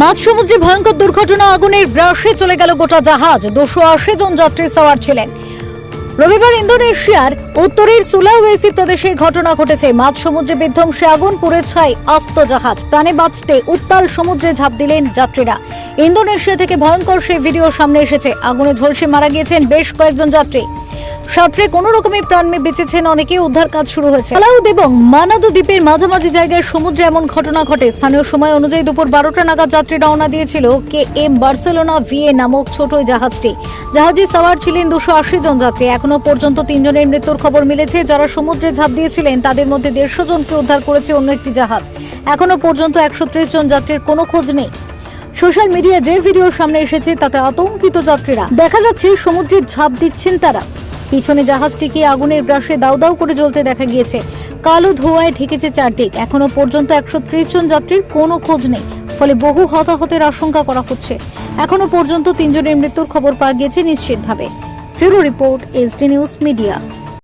মাঝ সমুদ্রে ভয়ঙ্কর দুর্ঘটনা, আগুনের গ্রাসে চলে গেল গোটা জাহাজ। 280 জন যাত্রী সওয়ার ছিলেন। রবিবার ইন্দোনেশিয়ার উত্তরের সুলাওয়েসি প্রদেশে ঘটনা ঘটেছে। মাঝ সমুদ্রে বিধ্বংসী আগুন, পুড়ে ছাই আস্ত জাহাজ। প্রাণে বাঁচতে উত্তাল সমুদ্রে ঝাঁপ দিলেন যাত্রীরা। ইন্দোনেশিয়া থেকে ভয়ঙ্কর সেই ভিডিও সামনে এসেছে। আগুনে ঝলসে মারা গিয়েছেন বেশ কয়েকজন যাত্রী। সাঁতরে কোনো রকমের প্রাণ বেঁচেছেন অনেকে। উদ্ধার কাজ শুরু হয়েছে। পালাউদ এবং মানাদু দ্বীপের মাঝামাঝি জায়গায় সমুদ্রে এমন ঘটনা ঘটে। স্থানীয় সময় অনুযায়ী দুপুর 12টা নাগাদ যাত্রী রওনা দিয়েছিল KM বার্সেলোনা VA নামক ছোট জাহাজটি। জাহাজে সওয়ার ছিলেন 280 জন যাত্রী। এখনো পর্যন্ত 3 জনের মৃত্যুর খবর মিলেছে। যারা সমুদ্রে ঝাঁপ দিয়েছিলেন তাদের মধ্যে 150 জনকে উদ্ধার করেছে অন্য একটি জাহাজ। এখনো পর্যন্ত 130 জন যাত্রীর কোনো খোঁজ নেই। সোশ্যাল মিডিয়ায় যে ভিডিও সামনে এসেছে তাতে আতঙ্কিত যাত্রীরা। দেখা যাচ্ছে সমুদ্রে ঝাঁপ দিচ্ছেন তারা। পিছনে জাহাজটিকে আগুনের গ্রাসে দাউ দাউ করে জ্বলতে দেখা গিয়েছে। কালো ধোঁয়ায় ঢেকেছে চারদিক। এখনো পর্যন্ত 130 জন যাত্রীর কোনো খোঁজ নেই, ফলে বহু হতাহতের আশঙ্কা করা হচ্ছে। এখনো পর্যন্ত 3 জনের মৃত্যুর খবর পাওয়া গিয়েছে নিশ্চিতভাবে। ফিরো রিপোর্ট, SD নিউজ মিডিয়া।